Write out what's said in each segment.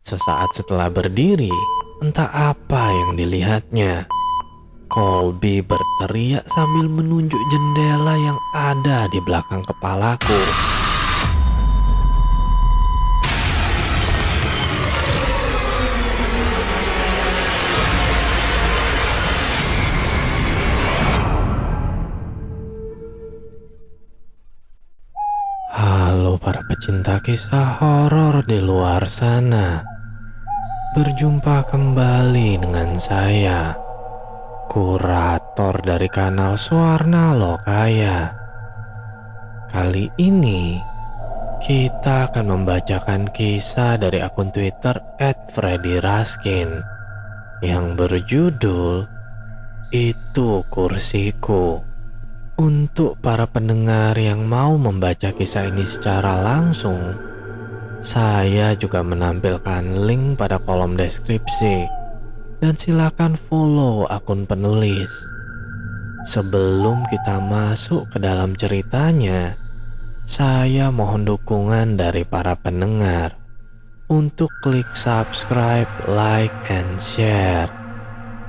Sesaat setelah berdiri, entah apa yang dilihatnya. Colby berteriak sambil menunjuk jendela yang ada di belakang kepalaku. Halo para pecinta kisah horor di luar sana. Berjumpa kembali dengan saya, kurator dari kanal Suarna Lokaya. Kali ini kita akan membacakan kisah dari akun Twitter @freddy_raskin yang berjudul Itu Kursiku. Untuk para pendengar yang mau membaca kisah ini secara langsung, saya juga menampilkan link pada kolom deskripsi dan silakan follow akun penulis. Sebelum kita masuk ke dalam ceritanya, saya mohon dukungan dari para pendengar untuk klik subscribe, like, and share.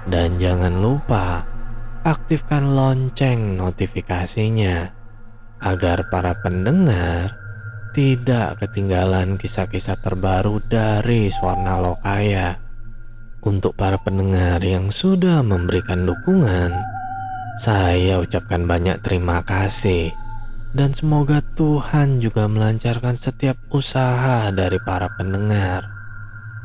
Dan jangan lupa aktifkan lonceng notifikasinya agar para pendengar tidak ketinggalan kisah-kisah terbaru dari Suarna Lokaya. Untuk para pendengar yang sudah memberikan dukungan, saya ucapkan banyak terima kasih. Dan semoga Tuhan juga melancarkan setiap usaha dari para pendengar.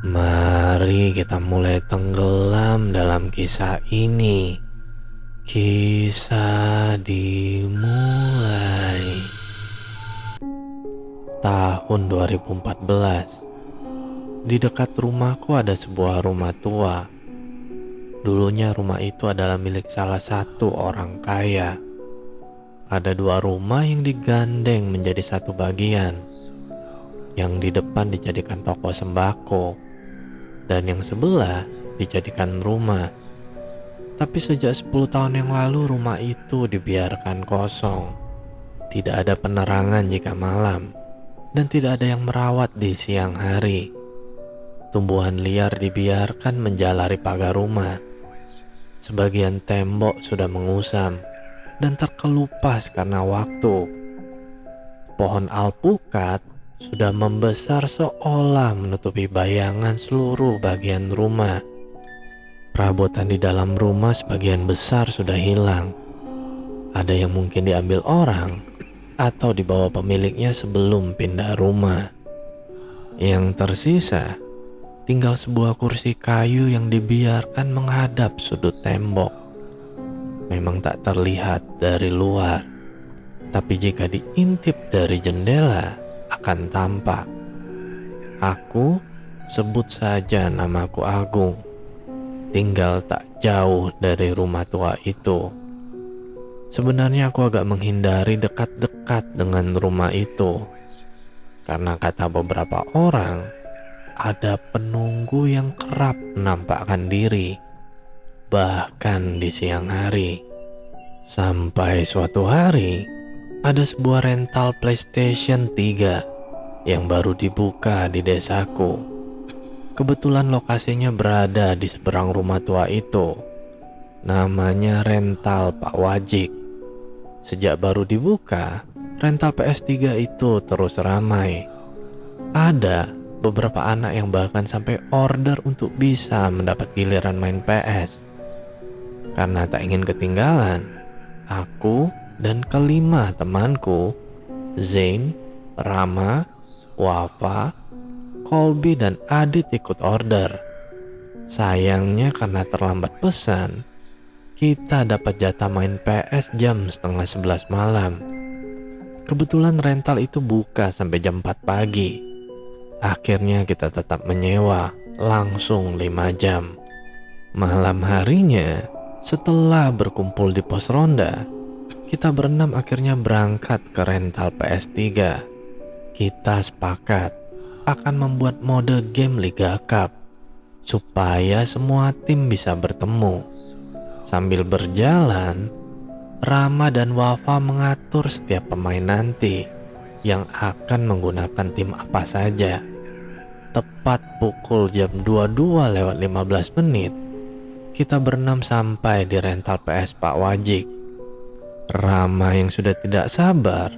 Mari kita mulai tenggelam dalam kisah ini. Kisah dimulai. Tahun 2014. Di dekat rumahku ada sebuah rumah tua. Dulunya rumah itu adalah milik salah satu orang kaya. Ada dua rumah yang digandeng menjadi satu bagian. Yang di depan dijadikan toko sembako, dan yang sebelah dijadikan rumah. Tapi sejak 10 tahun yang lalu rumah itu dibiarkan kosong. Tidak ada penerangan jika malam, dan tidak ada yang merawat di siang hari. Tumbuhan liar dibiarkan menjalari pagar rumah. Sebagian tembok sudah mengusam dan terkelupas karena waktu. Pohon alpukat sudah membesar seolah menutupi bayangan seluruh bagian rumah. Perabotan di dalam rumah sebagian besar sudah hilang. Ada yang mungkin diambil orang atau dibawa pemiliknya sebelum pindah rumah. Yang tersisa tinggal sebuah kursi kayu yang dibiarkan menghadap sudut tembok. Memang tak terlihat dari luar, tapi jika diintip dari jendela akan tampak. Aku sebut saja namaku Agung. Tinggal tak jauh dari rumah tua itu. Sebenarnya aku agak menghindari dekat-dekat dengan rumah itu, karena kata beberapa orang, ada penunggu yang kerap menampakkan diri, bahkan di siang hari. Sampai suatu hari, ada sebuah rental PlayStation 3 yang baru dibuka di desaku. Kebetulan lokasinya berada di seberang rumah tua itu. Namanya rental Pak Wajik. Sejak baru dibuka, rental PS3 itu terus ramai. Ada beberapa anak yang bahkan sampai order untuk bisa mendapat giliran main PS. Karena tak ingin ketinggalan, aku dan kelima temanku, Zain, Rama, Wafa, Colby, dan Adit ikut order. Sayangnya karena terlambat pesan, kita dapat jatah main PS jam setengah 11 malam. Kebetulan rental itu buka sampai jam 4 pagi. Akhirnya kita tetap menyewa langsung 5 jam. Malam harinya, setelah berkumpul di pos ronda, kita berenam akhirnya berangkat ke rental PS3. Kita sepakat akan membuat mode game Liga Cup supaya semua tim bisa bertemu. Sambil berjalan, Rama dan Wafa mengatur setiap pemain nanti yang akan menggunakan tim apa saja. tepat pukul jam 22:15, kita berenam sampai di rental PS Pak Wajik. Rama yang sudah tidak sabar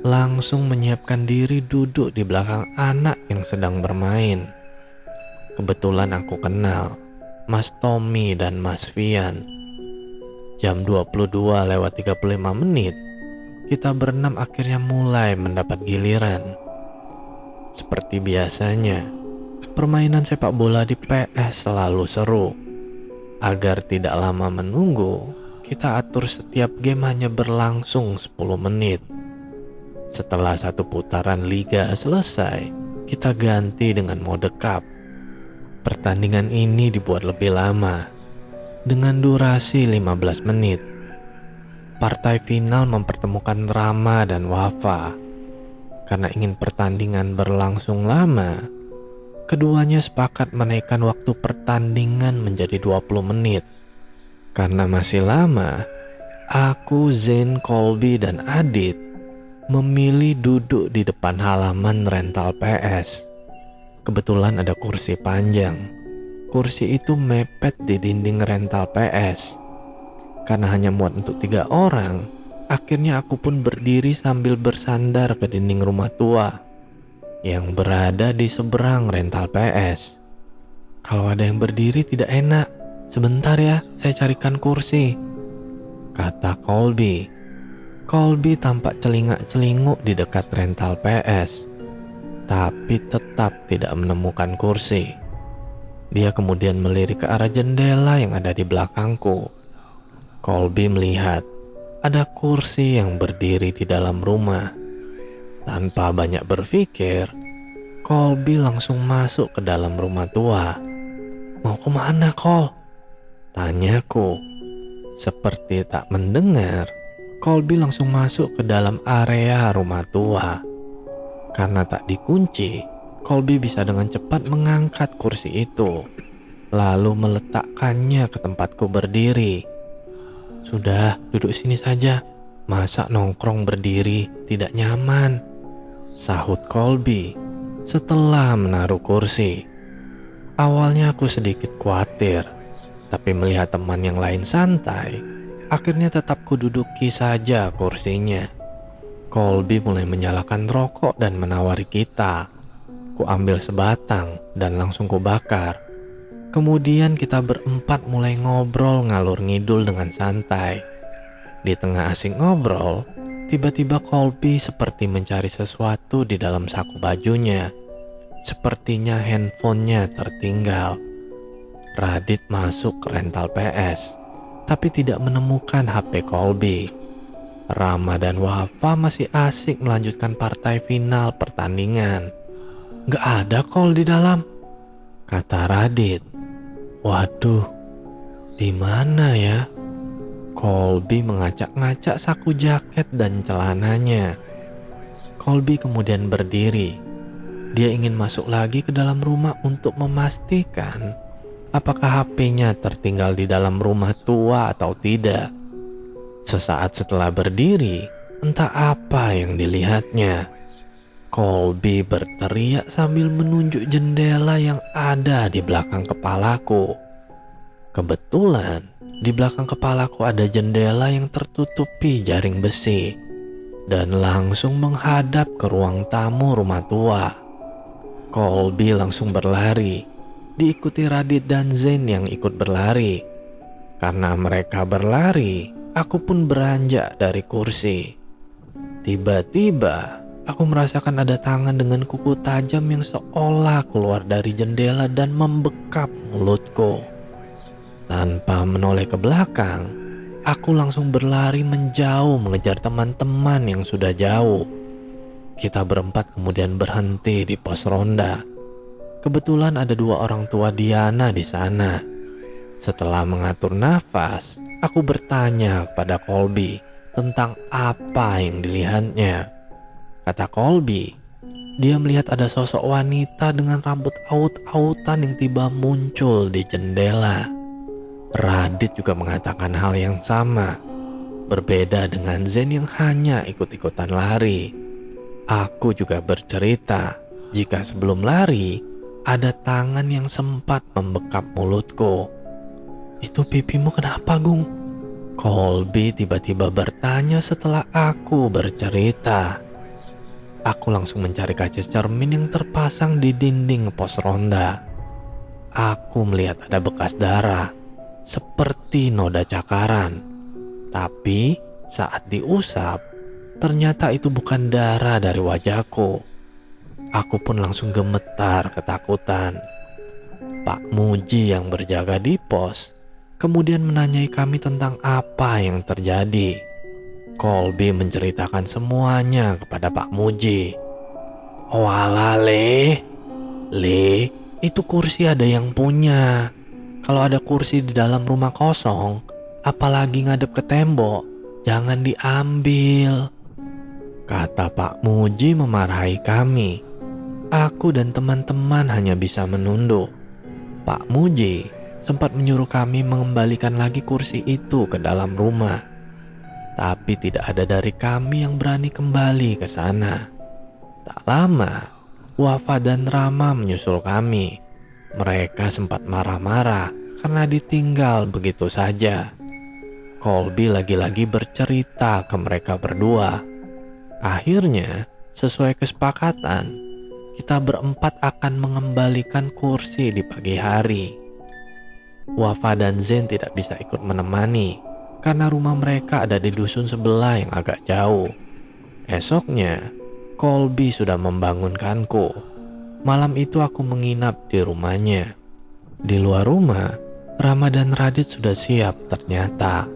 langsung menyiapkan diri duduk di belakang anak yang sedang bermain. Kebetulan aku kenal Mas Tommy dan Mas Vian. Jam 22:35, kita berenam akhirnya mulai mendapat giliran. Seperti biasanya, permainan sepak bola di PS selalu seru. Agar tidak lama menunggu, kita atur setiap game hanya berlangsung 10 menit. Setelah satu putaran liga selesai, kita ganti dengan mode cup. Pertandingan ini dibuat lebih lama, dengan durasi 15 menit. Partai final mempertemukan Rama dan Wafa. Karena ingin pertandingan berlangsung lama, keduanya sepakat menaikkan waktu pertandingan menjadi 20 menit. Karena masih lama, aku, Zain, Colby, dan Adit memilih duduk di depan halaman rental PS. Kebetulan ada kursi panjang. Kursi itu mepet di dinding rental PS. Karena hanya muat untuk 3 orang, akhirnya aku pun berdiri sambil bersandar ke dinding rumah tua yang berada di seberang rental PS. Kalau ada yang berdiri tidak enak. Sebentar ya, saya carikan kursi, kata Colby. Colby tampak celingak-celinguk di dekat rental PS, tapi tetap tidak menemukan kursi. Dia kemudian melirik ke arah jendela yang ada di belakangku. Colby melihat ada kursi yang berdiri di dalam rumah. Tanpa banyak berpikir, Colby langsung masuk ke dalam rumah tua. Mau kemana, Col? Tanyaku. Seperti tak mendengar, Colby langsung masuk ke dalam area rumah tua. Karena tak dikunci, Colby bisa dengan cepat mengangkat kursi itu, lalu meletakkannya ke tempatku berdiri. Sudah, duduk sini saja. Masa nongkrong berdiri tidak nyaman, sahut Colby setelah menaruh kursi. Awalnya aku sedikit khawatir, tapi melihat teman yang lain santai, akhirnya tetap kududuki saja kursinya. Colby mulai menyalakan rokok dan menawari kita. Ku ambil sebatang dan langsung ku bakar. Kemudian kita berempat mulai ngobrol ngalur ngidul dengan santai. Di tengah asik ngobrol, tiba-tiba Colby seperti mencari sesuatu di dalam saku bajunya. Sepertinya handphonenya tertinggal. Radit masuk ke rental PS, tapi tidak menemukan HP Colby. Rama dan Wafa masih asik melanjutkan partai final pertandingan. Gak ada Col di dalam, kata Radit. Waduh, di mana ya? Colby mengacak-ngacak saku jaket dan celananya. Colby kemudian berdiri. Dia ingin masuk lagi ke dalam rumah untuk memastikan apakah HP-nya tertinggal di dalam rumah tua atau tidak. Sesaat setelah berdiri, entah apa yang dilihatnya. Colby berteriak sambil menunjuk jendela yang ada di belakang kepalaku. Kebetulan di belakang kepalaku ada jendela yang tertutupi jaring besi dan langsung menghadap ke ruang tamu rumah tua. Colby langsung berlari, diikuti Radit dan Zain yang ikut berlari. Karena mereka berlari, aku pun beranjak dari kursi. Tiba-tiba aku merasakan ada tangan dengan kuku tajam yang seolah keluar dari jendela dan membekap mulutku. Tanpa menoleh ke belakang, aku langsung berlari menjauh mengejar teman-teman yang sudah jauh. Kita berempat kemudian berhenti di pos ronda. Kebetulan ada 2 orang tua Diana di sana. Setelah mengatur nafas, aku bertanya kepada Colby tentang apa yang dilihatnya. Kata Colby, dia melihat ada sosok wanita dengan rambut aut-autan yang tiba muncul di jendela. Radit juga mengatakan hal yang sama. Berbeda dengan Zain yang hanya ikut-ikutan lari. Aku juga bercerita jika sebelum lari, ada tangan yang sempat membekap mulutku. "Itu pipimu kenapa, Gung?" Colby tiba-tiba bertanya setelah aku bercerita. Aku langsung mencari kaca cermin yang terpasang di dinding pos ronda. Aku melihat ada bekas darah, seperti noda cakaran. Tapi saat diusap, ternyata itu bukan darah dari wajahku. Aku pun langsung gemetar ketakutan. Pak Muji yang berjaga di pos kemudian menanyai kami tentang apa yang terjadi. Colby menceritakan semuanya kepada Pak Muji. "Walah Le, itu kursi ada yang punya. Kalau ada kursi di dalam rumah kosong, apalagi ngadep ke tembok, jangan diambil," kata Pak Muji memarahi kami. Aku dan teman-teman hanya bisa menunduk. Pak Muji sempat menyuruh kami mengembalikan lagi kursi itu ke dalam rumah. Tapi tidak ada dari kami yang berani kembali ke sana. Tak lama, Wafa dan Rama menyusul kami. Mereka sempat marah-marah karena ditinggal begitu saja. Colby lagi-lagi bercerita ke mereka berdua. Akhirnya, sesuai kesepakatan, kita berempat akan mengembalikan kursi di pagi hari. Wafa dan Zen tidak bisa ikut menemani karena rumah mereka ada di dusun sebelah yang agak jauh. Esoknya, Colby sudah membangunkanku. Malam itu aku menginap di rumahnya. Di luar rumah, Rama dan Radit sudah siap ternyata.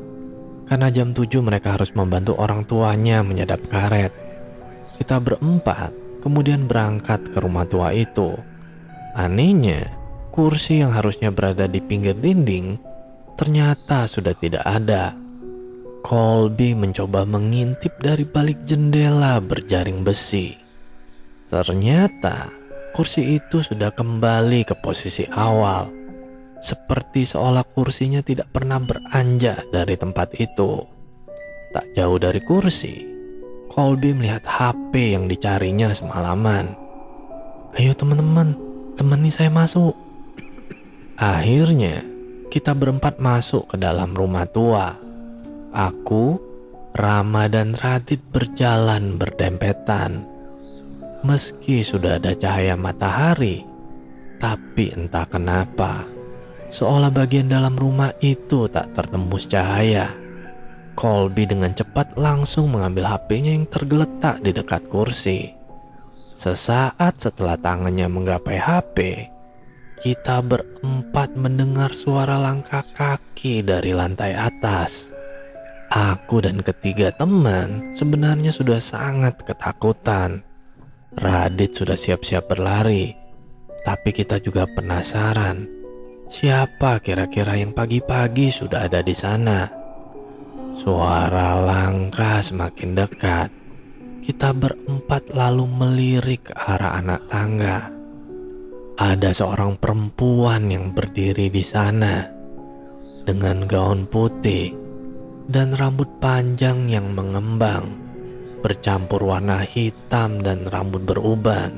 Karena jam 7 mereka harus membantu orang tuanya menyadap karet. Kita berempat kemudian berangkat ke rumah tua itu. Anehnya, kursi yang harusnya berada di pinggir dinding ternyata sudah tidak ada. Colby mencoba mengintip dari balik jendela berjaring besi. Ternyata kursi itu sudah kembali ke posisi awal, seperti seolah kursinya tidak pernah beranjak dari tempat itu. Tak jauh dari kursi, Colby melihat HP yang dicarinya semalaman. "Ayo teman-teman, temani saya masuk." Akhirnya, kita berempat masuk ke dalam rumah tua. Aku, Rama dan Radit berjalan berdempetan. Meski sudah ada cahaya matahari, tapi entah kenapa, seolah bagian dalam rumah itu tak tertembus cahaya. Colby dengan cepat langsung mengambil HP-nya yang tergeletak di dekat kursi. Sesaat setelah tangannya menggapai HP, kita berempat mendengar suara langkah kaki dari lantai atas. Aku dan ketiga teman sebenarnya sudah sangat ketakutan. Radit sudah siap-siap berlari, tapi kita juga penasaran. Siapa kira-kira yang pagi-pagi sudah ada di sana? Suara langkah semakin dekat. Kita berempat lalu melirik ke arah anak tangga. Ada seorang perempuan yang berdiri di sana dengan gaun putih dan rambut panjang yang mengembang, bercampur warna hitam dan rambut beruban.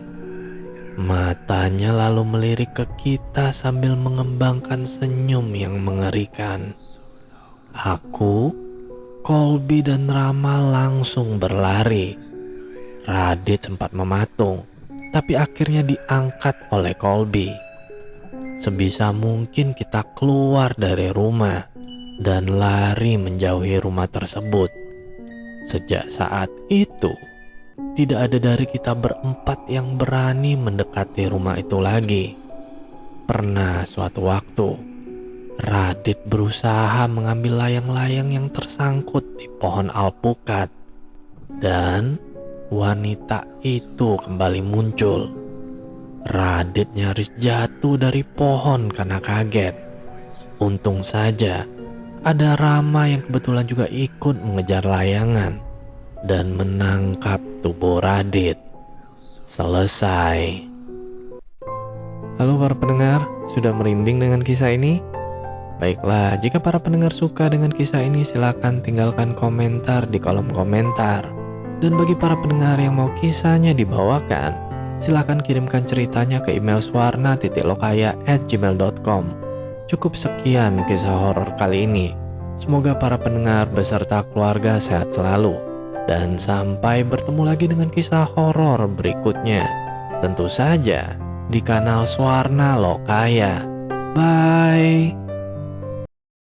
Matanya lalu melirik ke kita sambil mengembangkan senyum yang mengerikan. Aku, Colby dan Rama langsung berlari. Radit sempat mematung, tapi akhirnya diangkat oleh Colby. Sebisa mungkin kita keluar dari rumah dan lari menjauhi rumah tersebut. Sejak saat itu, tidak ada dari kita berempat yang berani mendekati rumah itu lagi. Pernah suatu waktu, Radit berusaha mengambil layang-layang yang tersangkut di pohon alpukat, dan wanita itu kembali muncul. Radit nyaris jatuh dari pohon karena kaget. Untung saja ada Rama yang kebetulan juga ikut mengejar layangan dan menangkap tubuh Radit. Selesai. Halo para pendengar, sudah merinding dengan kisah ini? Baiklah, jika para pendengar suka dengan kisah ini, silakan tinggalkan komentar di kolom komentar. Dan bagi para pendengar yang mau kisahnya dibawakan, Silahkan kirimkan ceritanya ke email suwarna.lokaya@gmail.com. Cukup sekian kisah horor kali ini. Semoga para pendengar beserta keluarga sehat selalu. Dan sampai bertemu lagi dengan kisah horor berikutnya. Tentu saja di kanal Suwarna Lokaya. Bye.